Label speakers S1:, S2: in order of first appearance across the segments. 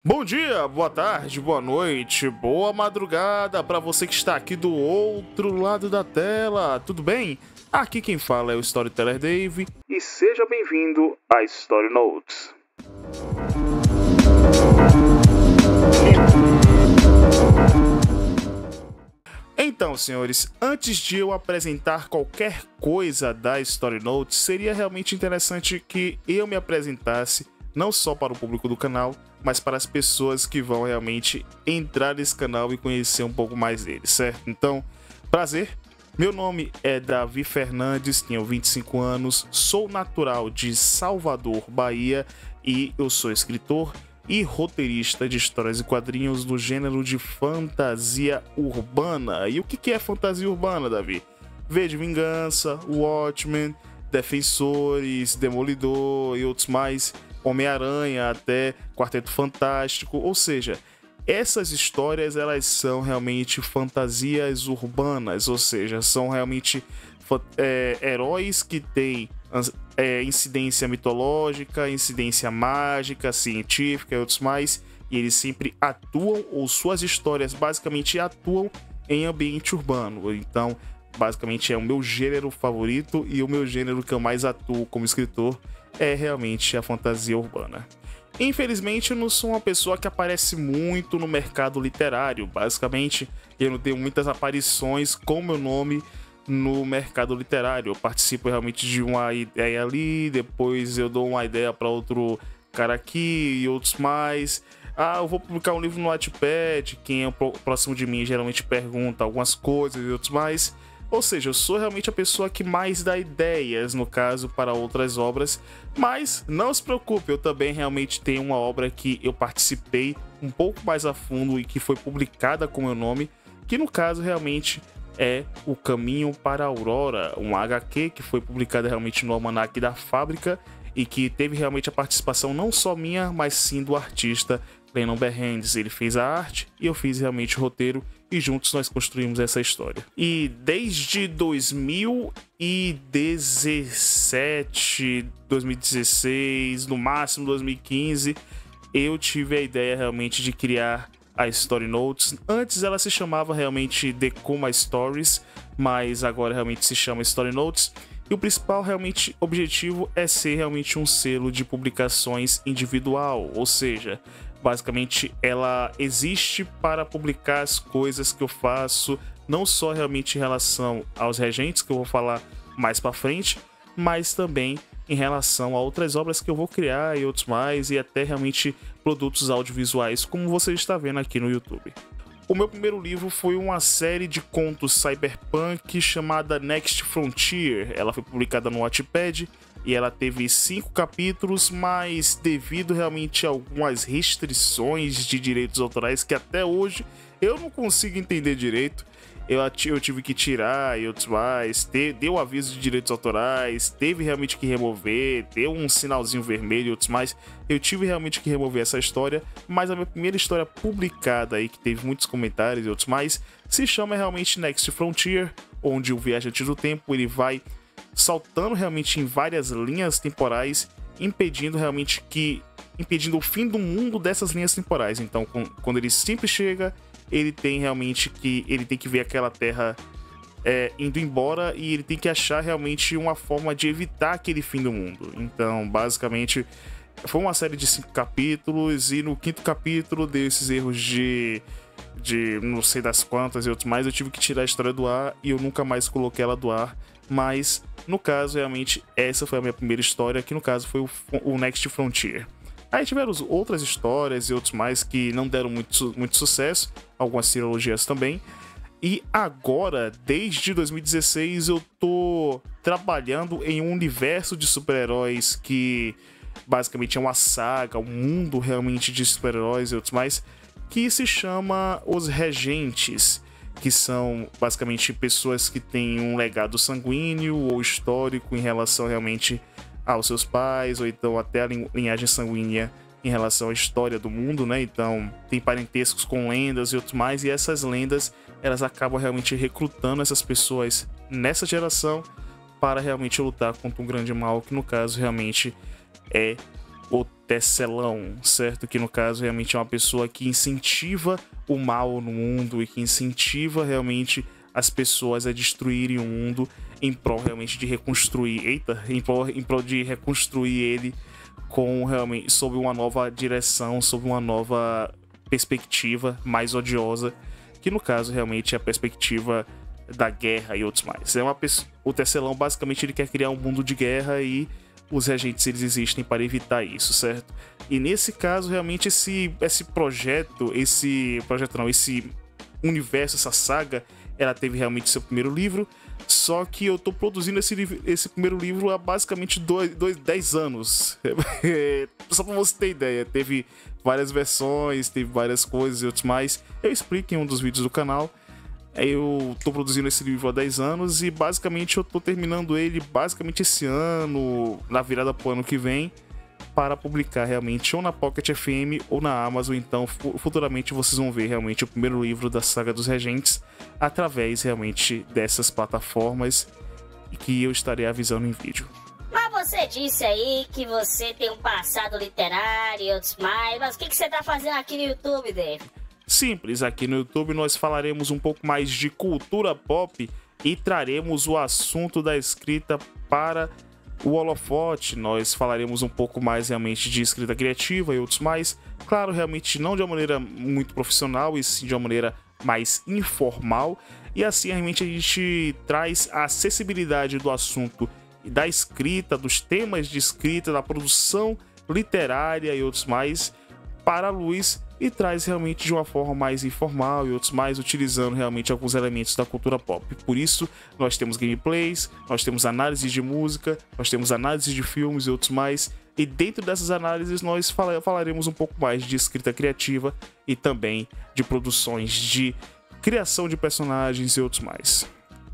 S1: Bom dia, boa tarde, boa noite, boa madrugada para você que está aqui do outro lado da tela, tudo bem? Aqui quem fala é o Storyteller Dave e seja bem-vindo a Story Notes. Então, senhores, antes de eu apresentar qualquer coisa da Story Notes, seria realmente interessante que eu me apresentasse não só para o público do canal, mas para as pessoas que vão realmente entrar nesse canal e conhecer um pouco mais dele, certo? Então, prazer, meu nome é Davi Fernandes, tenho 25 anos, sou natural de Salvador, Bahia, e eu sou escritor e roteirista de histórias e quadrinhos do gênero de fantasia urbana. E o que é fantasia urbana, Davi? V de Vingança, Watchmen, Defensores, Demolidor e outros mais, Homem-Aranha até Quarteto Fantástico, ou seja, essas histórias elas são realmente fantasias urbanas, ou seja, são realmente heróis que têm incidência mitológica, incidência mágica, científica e outros mais, e eles sempre atuam, ou suas histórias basicamente atuam em ambiente urbano. Então, basicamente é o meu gênero favorito e o meu gênero que eu mais atuo como escritor é realmente a fantasia urbana. Infelizmente, eu não sou uma pessoa que aparece muito no mercado literário. Basicamente, eu não tenho muitas aparições com meu nome no mercado literário. Eu participo realmente de uma ideia ali, depois eu dou uma ideia para outro cara aqui e outros mais. Eu vou publicar um livro no Wattpad, quem é próximo de mim geralmente pergunta algumas coisas e outros mais. Ou seja, eu sou realmente a pessoa que mais dá ideias, no caso, para outras obras. Mas não se preocupe, eu também realmente tenho uma obra que eu participei um pouco mais a fundo e que foi publicada com meu nome, que no caso realmente é O Caminho para a Aurora, um HQ que foi publicada realmente no Almanac da Fábrica e que teve realmente a participação não só minha, mas sim do artista Lennon Berrandes. Ele fez a arte e eu fiz realmente o roteiro e juntos nós construímos essa história. E desde 2017, 2016, no máximo 2015, eu tive a ideia realmente de criar a Story Notes. Antes ela se chamava realmente The Coma Stories, mas agora realmente se chama Story Notes. E o principal realmente objetivo é ser realmente um selo de publicações individual, ou seja, basicamente ela existe para publicar as coisas que eu faço, não só realmente em relação aos regentes, que eu vou falar mais para frente, mas também em relação a outras obras que eu vou criar e outros mais, e até realmente produtos audiovisuais, como você está vendo aqui no YouTube. O meu primeiro livro foi uma série de contos cyberpunk chamada Next Frontier. Ela foi publicada no Wattpad e ela teve 5 capítulos, mas devido realmente a algumas restrições de direitos autorais que até hoje eu não consigo entender direito, eu tive que tirar e outros mais, deu aviso de direitos autorais, teve realmente que remover, deu um sinalzinho vermelho e outros mais, eu tive realmente que remover essa história, mas a minha primeira história publicada aí, que teve muitos comentários e outros mais, se chama realmente Next Frontier, onde o viajante do tempo ele vai saltando realmente em várias linhas temporais, impedindo o fim do mundo dessas linhas temporais. Então, quando ele sempre chega, ele tem que ver aquela terra indo embora e ele tem que achar realmente uma forma de evitar aquele fim do mundo. Então, basicamente, foi uma série de 5 capítulos e no 5º capítulo deu esses erros de não sei das quantas e outros mais. Eu tive que tirar a história do ar e eu nunca mais coloquei ela do ar. Mas, no caso, realmente, essa foi a minha primeira história, que no caso foi o Next Frontier. Aí tiveram outras histórias e outros mais que não deram muito sucesso, algumas trilogias também. E agora, desde 2016, eu tô trabalhando em um universo de super-heróis que basicamente é uma saga, um mundo realmente de super-heróis e outros mais, que se chama Os Regentes, que são basicamente pessoas que têm um legado sanguíneo ou histórico em relação realmente aos seus pais, ou então até a linhagem sanguínea em relação à história do mundo, né? Então tem parentescos com lendas e outros mais, e essas lendas elas acabam realmente recrutando essas pessoas nessa geração para realmente lutar contra um grande mal, que no caso realmente é o Tecelão, certo? Que no caso realmente é uma pessoa que incentiva o mal no mundo e que incentiva realmente as pessoas a destruírem o mundo em prol realmente de reconstruir, em prol de reconstruir ele com realmente sob uma nova direção, sob uma nova perspectiva mais odiosa, que no caso realmente é a perspectiva da guerra e outros mais. O Tecelão basicamente ele quer criar um mundo de guerra e os regentes eles existem para evitar isso, certo? E nesse caso realmente esse universo, essa saga, ela teve realmente seu primeiro livro, só que eu tô produzindo esse primeiro livro há basicamente 10 anos. Só pra você ter ideia, teve várias versões, teve várias coisas e outros mais. Eu explico em um dos vídeos do canal. Eu tô produzindo esse livro há 10 anos e basicamente eu tô terminando ele basicamente esse ano, na virada pro ano que vem, para publicar realmente ou na Pocket FM ou na Amazon. Então futuramente vocês vão ver realmente o primeiro livro da saga dos regentes através realmente dessas plataformas que eu estarei avisando em vídeo.
S2: Mas você disse aí que você tem um passado literário e outros mais, mas o que você tá fazendo aqui no YouTube, Dave?
S1: Simples, aqui no YouTube nós falaremos um pouco mais de cultura pop e traremos o assunto da escrita para o holofote. Nós falaremos um pouco mais realmente de escrita criativa e outros mais. Claro, realmente não de uma maneira muito profissional, e sim de uma maneira mais informal. E assim realmente a gente traz a acessibilidade do assunto e da escrita, dos temas de escrita, da produção literária e outros mais para a luz, e traz realmente de uma forma mais informal e outros mais, utilizando realmente alguns elementos da cultura pop. Por isso, nós temos gameplays, nós temos análises de música, nós temos análises de filmes e outros mais, e dentro dessas análises nós falaremos um pouco mais de escrita criativa e também de produções de criação de personagens e outros mais.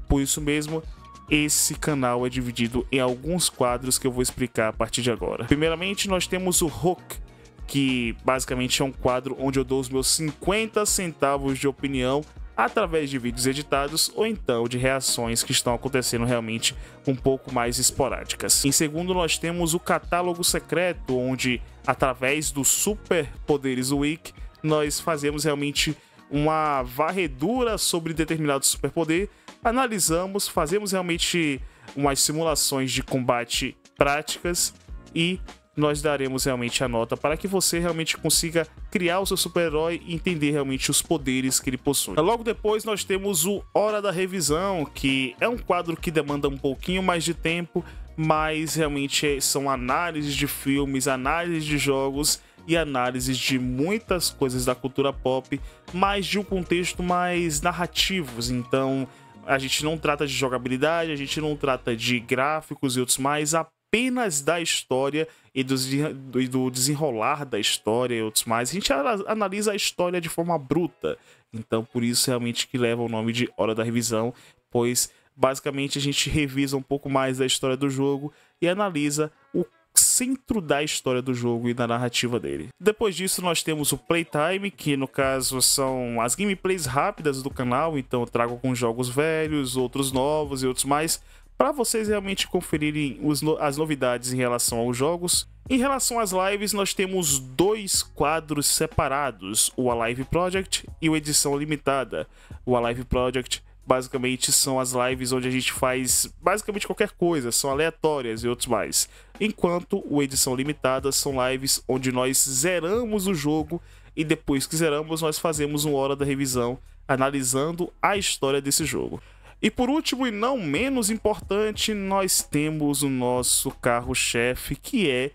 S1: Por isso mesmo, esse canal é dividido em alguns quadros que eu vou explicar a partir de agora. Primeiramente, nós temos o Hook, que basicamente é um quadro onde eu dou os meus 50 centavos de opinião através de vídeos editados ou então de reações que estão acontecendo realmente um pouco mais esporádicas. Em segundo, nós temos o Catálogo Secreto, onde através do Super Poderes Week nós fazemos realmente uma varredura sobre determinado superpoder, analisamos, fazemos realmente umas simulações de combate práticas e nós daremos realmente a nota para que você realmente consiga criar o seu super-herói e entender realmente os poderes que ele possui. Logo depois nós temos o Hora da Revisão, que é um quadro que demanda um pouquinho mais de tempo, mas realmente são análises de filmes, análises de jogos e análises de muitas coisas da cultura pop, mas de um contexto mais narrativos. Então a gente não trata de jogabilidade, a gente não trata de gráficos e outros mais, apenas da história e do desenrolar da história e outros mais. A gente analisa a história de forma bruta, então por isso realmente que leva o nome de Hora da Revisão, pois basicamente a gente revisa um pouco mais da história do jogo e analisa o centro da história do jogo e da narrativa dele. Depois disso nós temos o Playtime, que no caso são as gameplays rápidas do canal, então eu trago com jogos velhos, outros novos e outros mais, para vocês realmente conferirem as novidades em relação aos jogos. Em relação às lives, nós temos dois quadros separados, o Alive Project e o Edição Limitada. O Alive Project basicamente são as lives onde a gente faz basicamente qualquer coisa, são aleatórias e outros mais. Enquanto o Edição Limitada são lives onde nós zeramos o jogo e depois que zeramos nós fazemos uma hora da revisão analisando a história desse jogo. E por último e não menos importante, nós temos o nosso carro-chefe, que é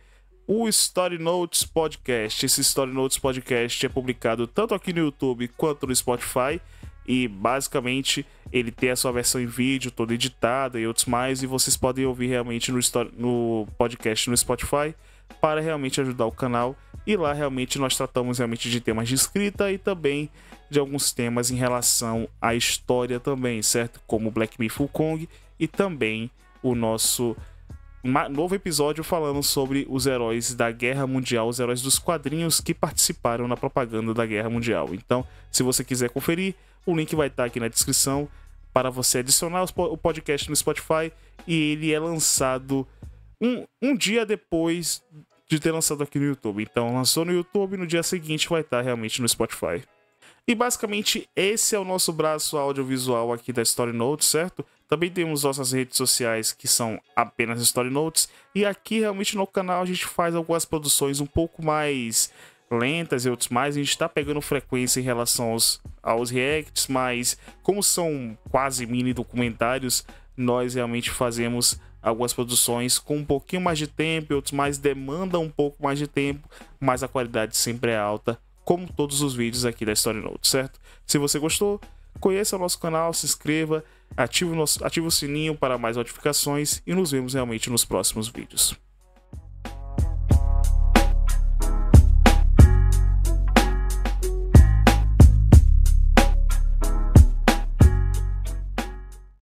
S1: o Story Notes Podcast. Esse Story Notes Podcast é publicado tanto aqui no YouTube quanto no Spotify, e basicamente ele tem a sua versão em vídeo toda editada e outros mais, e vocês podem ouvir realmente no podcast no Spotify para realmente ajudar o canal. E lá realmente nós tratamos realmente de temas de escrita e também de alguns temas em relação à história também, certo? Como Black Myth Wukong e também o nosso novo episódio falando sobre os heróis da Guerra Mundial, os heróis dos quadrinhos que participaram na propaganda da Guerra Mundial. Então, se você quiser conferir, o link vai estar aqui na descrição para você adicionar o podcast no Spotify, e ele é lançado um dia depois de ter lançado aqui no YouTube. Então, lançou no YouTube, no dia seguinte vai estar realmente no Spotify. E basicamente esse é o nosso braço audiovisual aqui da Story Notes, certo? Também temos nossas redes sociais que são apenas Story Notes. E aqui realmente no canal a gente faz algumas produções um pouco mais lentas e outros mais. A gente tá pegando frequência em relação aos reacts, mas como são quase mini documentários, nós realmente fazemos algumas produções com um pouquinho mais de tempo e outros mais demandam um pouco mais de tempo, mas a qualidade sempre é alta, como todos os vídeos aqui da Story Notes, certo? Se você gostou, conheça o nosso canal, se inscreva, ative o sininho para mais notificações e nos vemos realmente nos próximos vídeos.